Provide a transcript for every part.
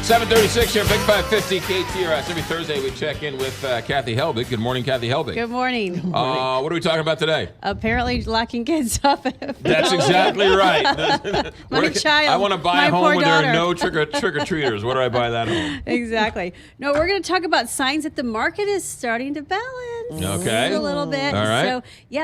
7:36 here, Big 550 KTRS. Every Thursday we check in with Kathy Helbig. Good morning, Kathy Helbig. Good morning. What are we talking about today? Apparently locking kids up. That's exactly right. My child. I want to buy my a home poor where daughter. there are no trick-or-treaters. Where do I buy that home? Exactly. No, we're going to talk about signs that the market is starting to balance. Okay. A little bit. All right.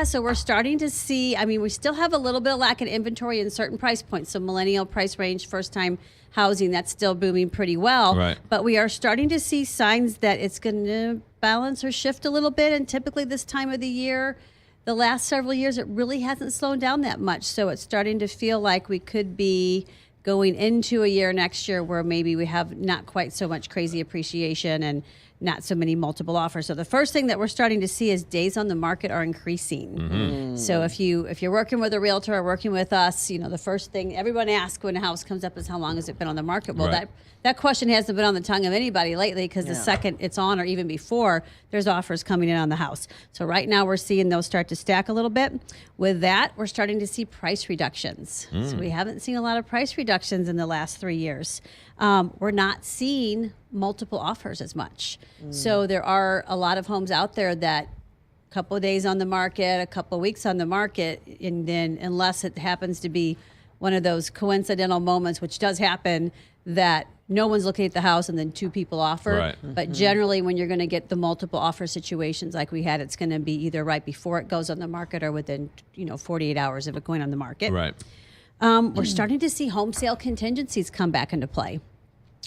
So we're starting to see, we still have a little bit of lack of inventory in certain price points. So millennial price range, first-time housing, that's still booming pretty well. Right. But we are starting to see signs that it's going to balance or shift a little bit. And typically this time of the year, the last several years, it really hasn't slowed down that much. So it's starting to feel like we could be going into a year next year where maybe we have not quite so much crazy appreciation and not so many multiple offers. So the first thing that we're starting to see is days on the market are increasing. Mm-hmm. So if you're working with a realtor or working with us, the first thing everyone asks when a house comes up is how long has it been on the market? Well, right. that question hasn't been on the tongue of anybody lately because the second it's on or even before, there's offers coming in on the house. So right now we're seeing those start to stack a little bit. With that, we're starting to see price reductions. So we haven't seen a lot of price reductions in the last 3 years. We're not seeing multiple offers as much. So there are a lot of homes out there that a couple of days on the market, a couple of weeks on the market, and then unless it happens to be one of those coincidental moments, which does happen, that no one's looking at the house and then two people offer. Right. But generally when you're going to get the multiple offer situations like we had, it's going to be either right before it goes on the market or within 48 hours of it going on the market. Right. We're starting to see home sale contingencies come back into play,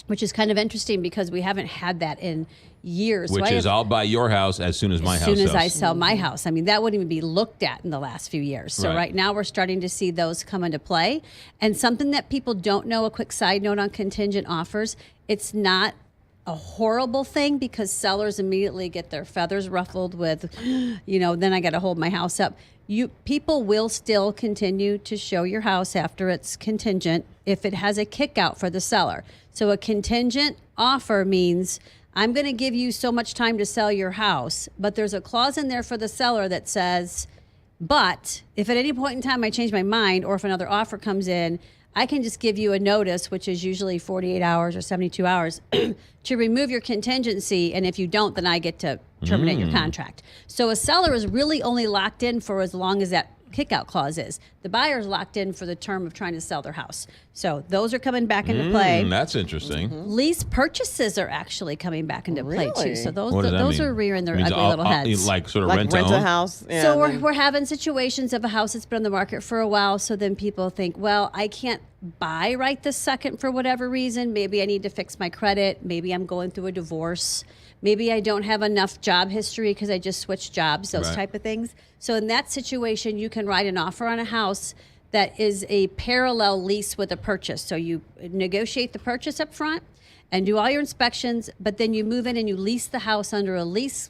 which is kind of interesting because we haven't had that in years. Which is I'll buy your house as soon as my house sells. As soon as I sell my house. That wouldn't even be looked at in the last few years. So right now we're starting to see those come into play. And something that people don't know, a quick side note on contingent offers, it's not a horrible thing because sellers immediately get their feathers ruffled with, then I got to hold my house up. People will still continue to show your house after it's contingent if it has a kick out for the seller. So a contingent offer means I'm going to give you so much time to sell your house, but there's a clause in there for the seller that says, but if at any point in time I change my mind or if another offer comes in, I can just give you a notice, which is usually 48 hours or 72 hours, to remove your contingency. And if you don't, then I get to terminate your contract. So a seller is really only locked in for as long as that kickout clause is. The buyer is locked in for the term of trying to sell their house. So those are coming back into play. That's interesting. Lease purchases are actually coming back into play too. So those are rearing their Means ugly little heads. Like sort of like rent a house. Yeah, so we're having situations of a house that's been on the market for a while. So then people think, well, I can't buy right this second for whatever reason. Maybe I need to fix my credit. Maybe I'm going through a divorce. Maybe I don't have enough job history because I just switched jobs, those type of things. So in that situation, you can write an offer on a house that is a parallel lease with a purchase. So you negotiate the purchase up front and do all your inspections, but then you move in and you lease the house under a lease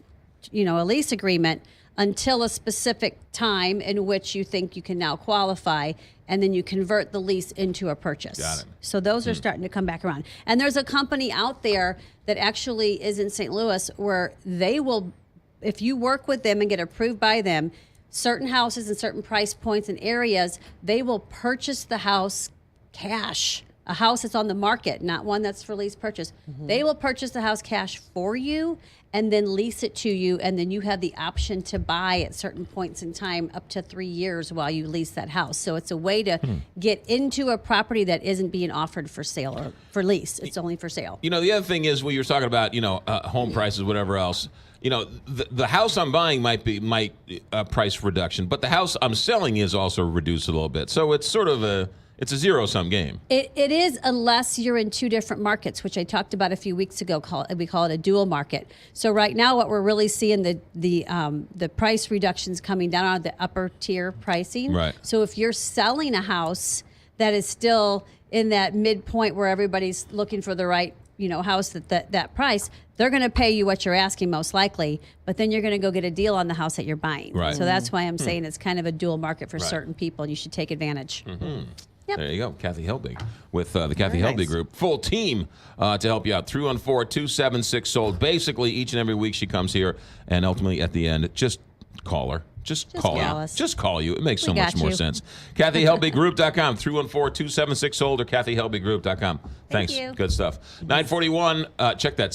agreement until a specific time in which you think you can now qualify, and then you convert the lease into a purchase. Got it. So those are starting to come back around. And there's a company out there that actually is in St. Louis where they will, if you work with them and get approved by them, certain houses and certain price points and areas, they will purchase the house cash. A house that's on the market, not one that's for lease purchase. They will purchase the house cash for you and then lease it to you, and then you have the option to buy at certain points in time up to 3 years while you lease that house. So it's a way to get into a property that isn't being offered for sale or for lease. It's only for sale. The other thing is when you're talking about, home prices, whatever else, the house I'm buying might price reduction, but the house I'm selling is also reduced a little bit. So it's sort of it's a zero-sum game. It is, unless you're in two different markets, which I talked about a few weeks ago. We call it a dual market. So right now, what we're really seeing the price reductions coming down on the upper tier pricing. Right. So if you're selling a house that is still in that midpoint where everybody's looking for the right house that price, they're going to pay you what you're asking most likely, but then you're going to go get a deal on the house that you're buying. Right. So that's why I'm saying it's kind of a dual market for certain people, and you should take advantage. Yep. There you go. Kathy Helbig with the Kathy Helbig Group. Full team to help you out. 314-276-SOLD. Basically, each and every week she comes here, and ultimately at the end, just call her. just call call you. us. Just call you. It makes so We much got more you. sense. KathyHelbiggroup.com, 314-276-SOLD or KathyHelbigGroup.com. Thanks. you. Good stuff. 941. Check that.